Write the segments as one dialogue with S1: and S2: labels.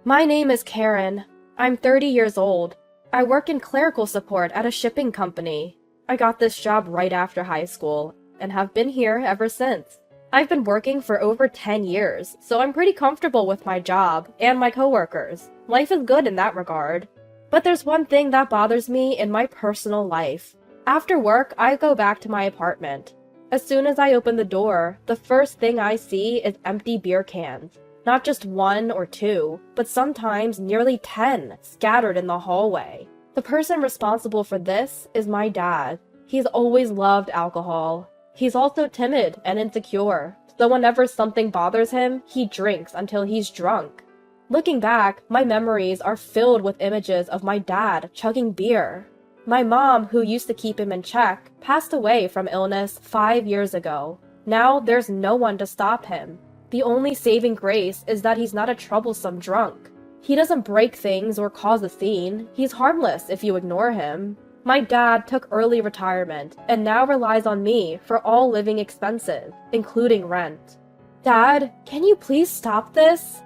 S1: My name is Karen. I'm 30 years old. I work in clerical support at a shipping company. I got this job right after high school and have been here ever since. I've been working for over 10 years, so I'm pretty comfortable with my job and my coworkers. Life is good in that regard. But there's one thing that bothers me in my personal life. After work, I go back to my apartment. As soon as I open the door, the first thing I see is empty beer cans. Not just one or two, but sometimes nearly 10 scattered in the hallway. The person responsible for this is my dad. He's always loved alcohol. He's also timid and insecure, so whenever something bothers him, he drinks until he's drunk. Looking back, my memories are filled with images of my dad chugging beer. My mom, who used to keep him in check, passed away from illness 5 years ago. Now there's no one to stop him. The only saving grace is that he's not a troublesome drunk. He doesn't break things or cause a scene. He's harmless if you ignore him. My dad took early retirement and now relies on me for all living expenses, including rent. Dad, can you please stop this?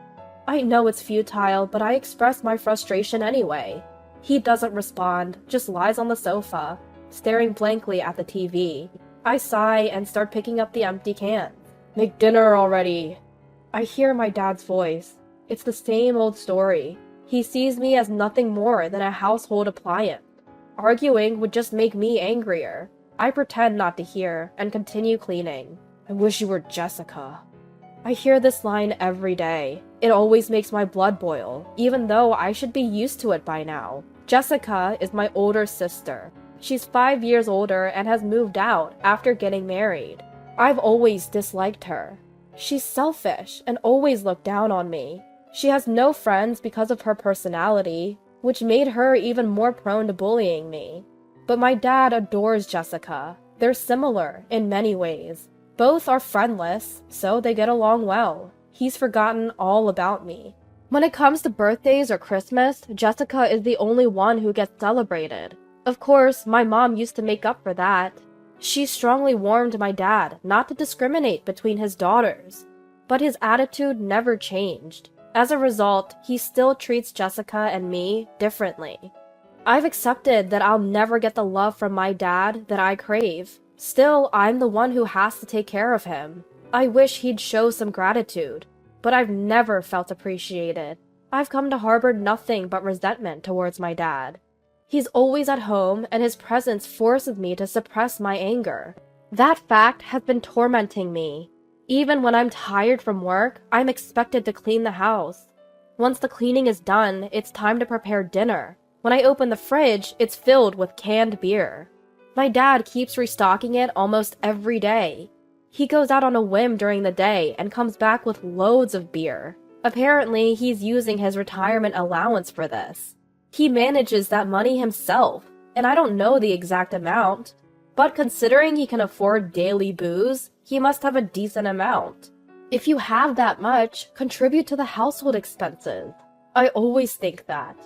S1: I know it's futile, but I express my frustration anyway. He doesn't respond, just lies on the sofa, staring blankly at the TV. I sigh and start picking up the empty cans. Make dinner already. I hear my dad's voice. It's the same old story. He sees me as nothing more than a household appliance. Arguing would just make me angrier. I pretend not to hear and continue cleaning. I wish you were Jessica. I hear this line every day. It always makes my blood boil, even though I should be used to it by now. Jessica is my older sister. She's 5 years older and has moved out after getting married. I've always disliked her. She's selfish and always looked down on me. She has no friends because of her personality, which made her even more prone to bullying me. But my dad adores Jessica. They're similar in many ways. Both are friendless, so they get along well. He's forgotten all about me. When it comes to birthdays or Christmas, Jessica is the only one who gets celebrated. Of course, my mom used to make up for that. She strongly warned my dad not to discriminate between his daughters, but his attitude never changed. As a result, he still treats Jessica and me differently. I've accepted that I'll never get the love from my dad that I crave. Still, I'm the one who has to take care of him. I wish he'd show some gratitude, but I've never felt appreciated. I've come to harbor nothing but resentment towards my dad. He's always at home, and his presence forces me to suppress my anger. That fact has been tormenting me. Even when I'm tired from work, I'm expected to clean the house. Once the cleaning is done, it's time to prepare dinner. When I open the fridge, it's filled with canned beer. My dad keeps restocking it almost every day. He goes out on a whim during the day and comes back with loads of beer. Apparently, he's using his retirement allowance for this. He manages that money himself, and I don't know the exact amount. But considering he can afford daily booze, he must have a decent amount. If you have that much, contribute to the household expenses. I always think that.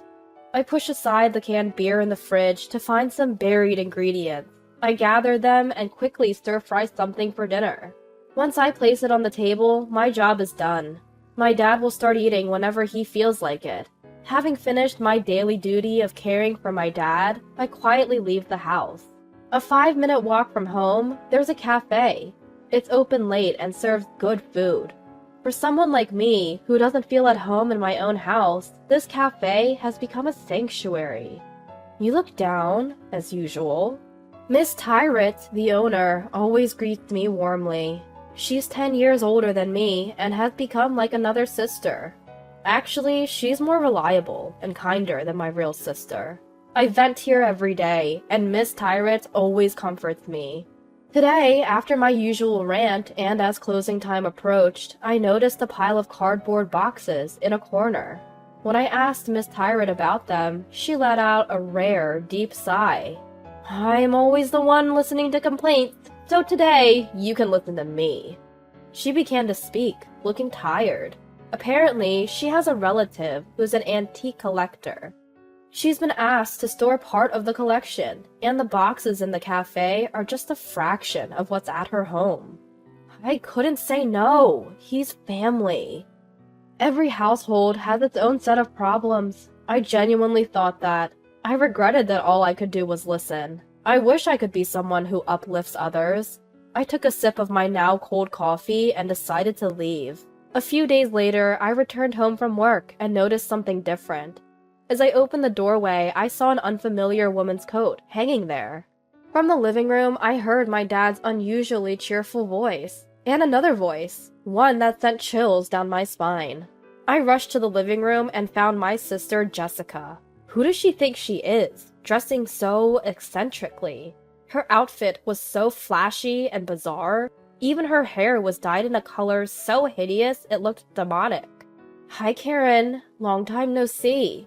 S1: I push aside the canned beer in the fridge to find some buried ingredients. I gather them and quickly stir-fry something for dinner. Once I place it on the table, my job is done. My dad will start eating whenever he feels like it. Having finished my daily duty of caring for my dad, I quietly leave the house. A 5-minute walk from home, there's a cafe. It's open late and serves good food. For someone like me, who doesn't feel at home in my own house, this cafe has become a sanctuary. You look down, as usual. Miss Tyrett, the owner, always greets me warmly. She's 10 years older than me and has become like another sister. Actually, she's more reliable and kinder than my real sister. I vent here every day, and Miss Tyrett always comforts me. Today, after my usual rant and as closing time approached, I noticed a pile of cardboard boxes in a corner. When I asked Miss Tyrett about them, she let out a rare, deep sigh. I'm always the one listening to complaints, so today, you can listen to me. She began to speak, looking tired. Apparently, she has a relative who's an antique collector. She's been asked to store part of the collection, and the boxes in the cafe are just a fraction of what's at her home. I couldn't say no. He's family. Every household has its own set of problems. I genuinely thought that. I regretted that all I could do was listen. I wish I could be someone who uplifts others. I took a sip of my now cold coffee and decided to leave. A few days later, I returned home from work and noticed something different. As I opened the doorway, I saw an unfamiliar woman's coat hanging there. From the living room, I heard my dad's unusually cheerful voice, and another voice, one that sent chills down my spine. I rushed to the living room and found my sister, Jessica. Who does she think she is, dressing so eccentrically? Her outfit was so flashy and bizarre. Even her hair was dyed in a color so hideous it looked demonic. Hi, Karen. Long time no see.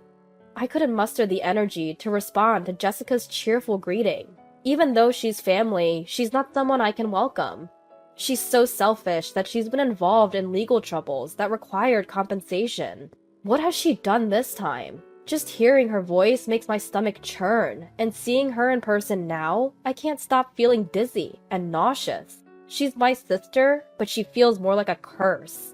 S1: I couldn't muster the energy to respond to Jessica's cheerful greeting. Even though she's family, she's not someone I can welcome. She's so selfish that she's been involved in legal troubles that required compensation. What has she done this time? Just hearing her voice makes my stomach churn, and seeing her in person now, I can't stop feeling dizzy and nauseous. She's my sister, but she feels more like a curse.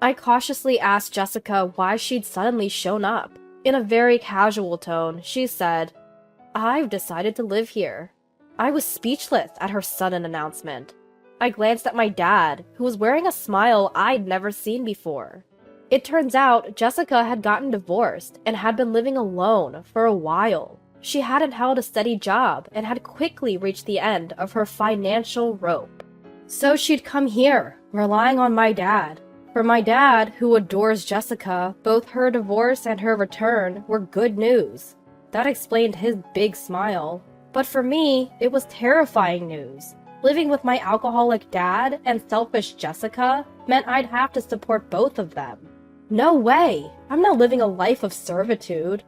S1: I cautiously asked Jessica why she'd suddenly shown up. In a very casual tone, she said, "I've decided to live here." I was speechless at her sudden announcement. I glanced at my dad, who was wearing a smile I'd never seen before. It turns out Jessica had gotten divorced and had been living alone for a while. She hadn't held a steady job and had quickly reached the end of her financial rope. So she'd come here, relying on my dad. For my dad, who adores Jessica, both her divorce and her return were good news. That explained his big smile. But for me, it was terrifying news. Living with my alcoholic dad and selfish Jessica meant I'd have to support both of them. No way! I'm not living a life of servitude.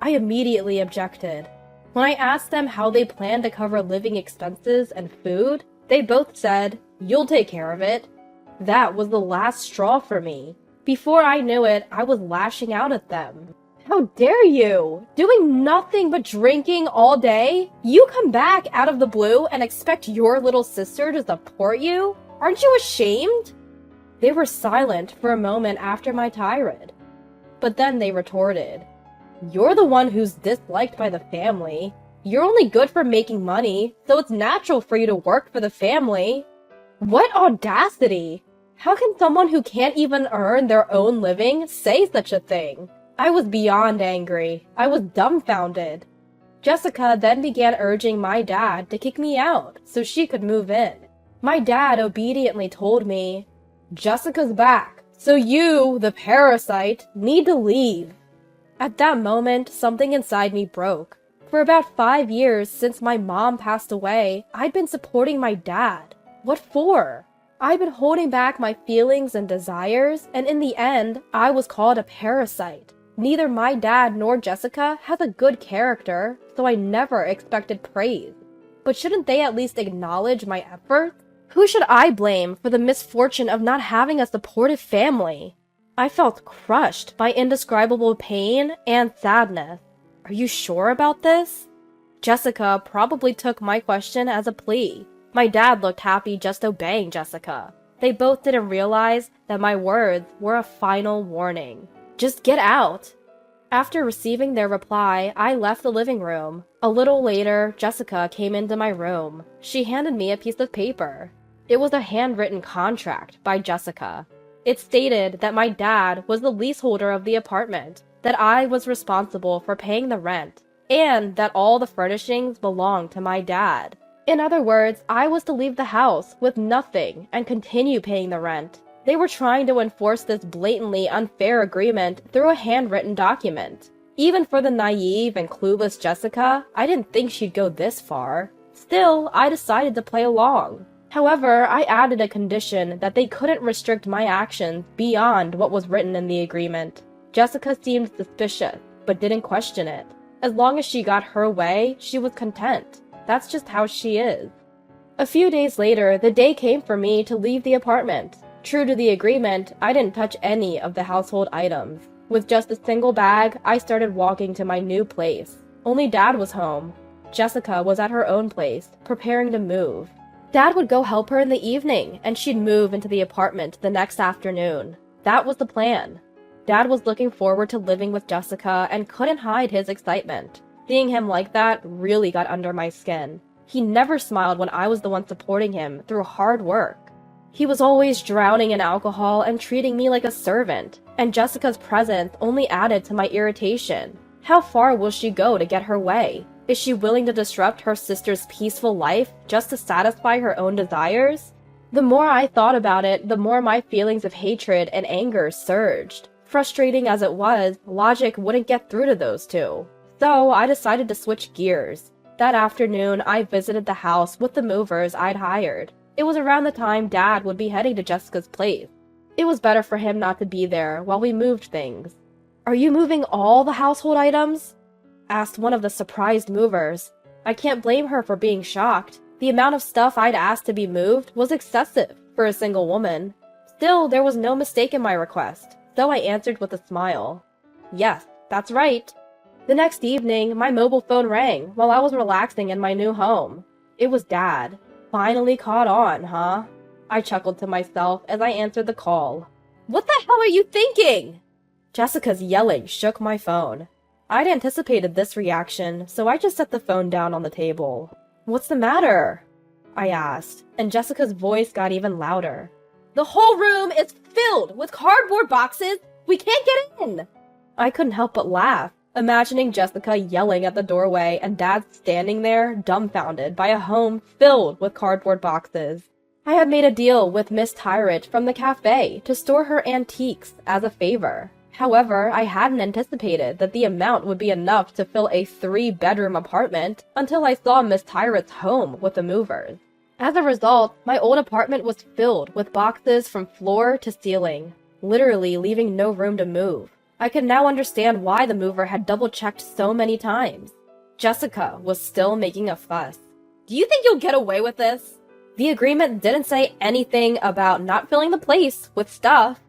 S1: I immediately objected. When I asked them how they planned to cover living expenses and food, they both said, "You'll take care of it." That was the last straw for me. Before I knew it, I was lashing out at them. How dare you! Doing nothing but drinking all day? You come back out of the blue and expect your little sister to support you? Aren't you ashamed? They were silent for a moment after my tirade. But then they retorted, "You're the one who's disliked by the family. You're only good for making money, so it's natural for you to work for the family." What audacity! How can someone who can't even earn their own living say such a thing? I was beyond angry. I was dumbfounded. Jessica then began urging my dad to kick me out so she could move in. My dad obediently told me, "Jessica's back, so you, the parasite, need to leave." At that moment, something inside me broke. For about 5 years since my mom passed away, I'd been supporting my dad. What for? I'd been holding back my feelings and desires, and in the end, I was called a parasite. Neither my dad nor Jessica has a good character, so I never expected praise. But shouldn't they at least acknowledge my efforts? Who should I blame for the misfortune of not having a supportive family? I felt crushed by indescribable pain and sadness. Are you sure about this? Jessica probably took my question as a plea. My dad looked happy just obeying Jessica. They both didn't realize that my words were a final warning. Just get out. After receiving their reply, I left the living room. A little later, Jessica came into my room. She handed me a piece of paper. It was a handwritten contract by Jessica. It stated that my dad was the leaseholder of the apartment, that I was responsible for paying the rent, and that all the furnishings belonged to my dad. In other words, I was to leave the house with nothing and continue paying the rent. They were trying to enforce this blatantly unfair agreement through a handwritten document. Even for the naive and clueless Jessica, I didn't think she'd go this far. Still, I decided to play along. However, I added a condition that they couldn't restrict my actions beyond what was written in the agreement. Jessica seemed suspicious, but didn't question it. As long as she got her way, she was content. That's just how she is. A few days later, the day came for me to leave the apartment. True to the agreement, I didn't touch any of the household items. With just a single bag, I started walking to my new place. Only Dad was home. Jessica was at her own place, preparing to move. Dad would go help her in the evening, and she'd move into the apartment the next afternoon. That was the plan. Dad was looking forward to living with Jessica and couldn't hide his excitement. Seeing him like that really got under my skin. He never smiled when I was the one supporting him through hard work. He was always drowning in alcohol and treating me like a servant, and Jessica's presence only added to my irritation. How far will she go to get her way? Is she willing to disrupt her sister's peaceful life just to satisfy her own desires? The more I thought about it, the more my feelings of hatred and anger surged. Frustrating as it was, logic wouldn't get through to those two. So I decided to switch gears. That afternoon, I visited the house with the movers I'd hired. It was around the time Dad would be heading to Jessica's place. It was better for him not to be there while we moved things. "Are you moving all the household items?" asked one of the surprised movers. I can't blame her for being shocked. The amount of stuff I'd asked to be moved was excessive for a single woman. Still, there was no mistake in my request, so I answered with a smile. "Yes, that's right." The next evening, my mobile phone rang while I was relaxing in my new home. It was Dad. Finally caught on, huh? I chuckled to myself as I answered the call. "What the hell are you thinking?" Jessica's yelling shook my phone. I'd anticipated this reaction, so I just set the phone down on the table. "What's the matter?" I asked, and Jessica's voice got even louder. "The whole room is filled with cardboard boxes! We can't get in!" I couldn't help but laugh, imagining Jessica yelling at the doorway and Dad standing there, dumbfounded by a home filled with cardboard boxes. I had made a deal with Miss Tyrant from the cafe to store her antiques as a favor. However, I hadn't anticipated that the amount would be enough to fill a 3-bedroom apartment until I saw Miss Tyrant's home with the movers. As a result, my old apartment was filled with boxes from floor to ceiling, literally leaving no room to move. I could now understand why the mover had double-checked so many times. Jessica was still making a fuss. "Do you think you'll get away with this?" The agreement didn't say anything about not filling the place with stuff.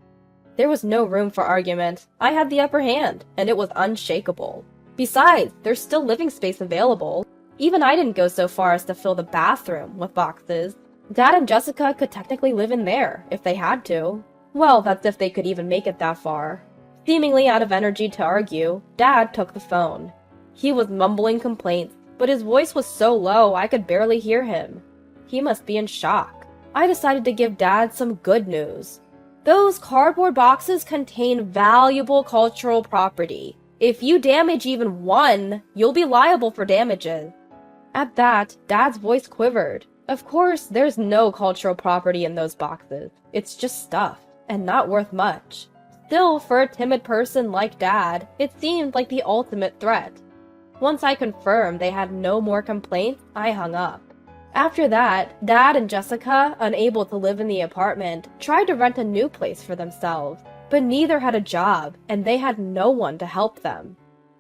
S1: There was no room for argument. I had the upper hand, and it was unshakable. Besides, there's still living space available. Even I didn't go so far as to fill the bathroom with boxes. Dad and Jessica could technically live in there, if they had to. Well, that's if they could even make it that far. Seemingly out of energy to argue, Dad took the phone. He was mumbling complaints, but his voice was so low I could barely hear him. He must be in shock. I decided to give Dad some good news. "Those cardboard boxes contain valuable cultural property. If you damage even one, you'll be liable for damages." At that, Dad's voice quivered. Of course, there's no cultural property in those boxes. It's just stuff, and not worth much. Still, for a timid person like Dad, it seemed like the ultimate threat. Once I confirmed they had no more complaints, I hung up. After that, Dad and Jessica, unable to live in the apartment, tried to rent a new place for themselves, but neither had a job, and they had no one to help them.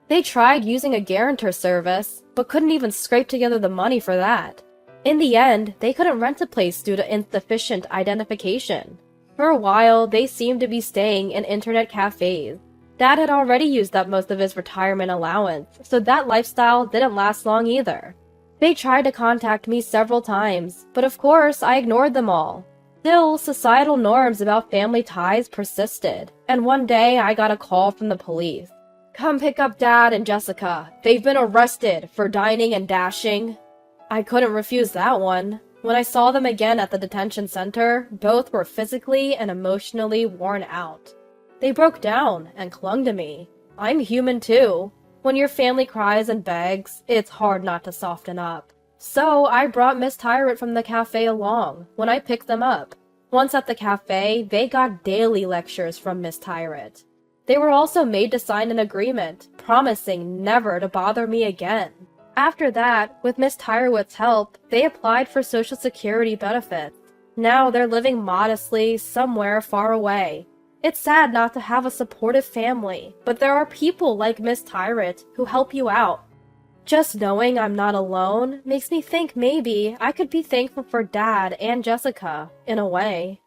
S1: They tried using a guarantor service, but couldn't even scrape together the money for that. In the end, they couldn't rent a place due to insufficient identification. For a while, they seemed to be staying in internet cafes. Dad had already used up most of his retirement allowance, so that lifestyle didn't last long either. They tried to contact me several times, but of course I ignored them all. Still, societal norms about family ties persisted, and one day I got a call from the police. "Come pick up Dad and Jessica. They've been arrested for dining and dashing." I couldn't refuse that one. When I saw them again at the detention center, both were physically and emotionally worn out. They broke down and clung to me. I'm human too. When your family cries and begs, it's hard not to soften up. So I brought Miss Tyrant from the cafe along when I picked them up. Once at the cafe, they got daily lectures from Miss Tyrant. They were also made to sign an agreement, promising never to bother me again. After that, with Miss Tyrant's help, they applied for Social Security benefits. Now they're living modestly somewhere far away. It's sad not to have a supportive family, but there are people like Miss Tyrant who help you out. Just knowing I'm not alone makes me think maybe I could be thankful for Dad and Jessica, in a way.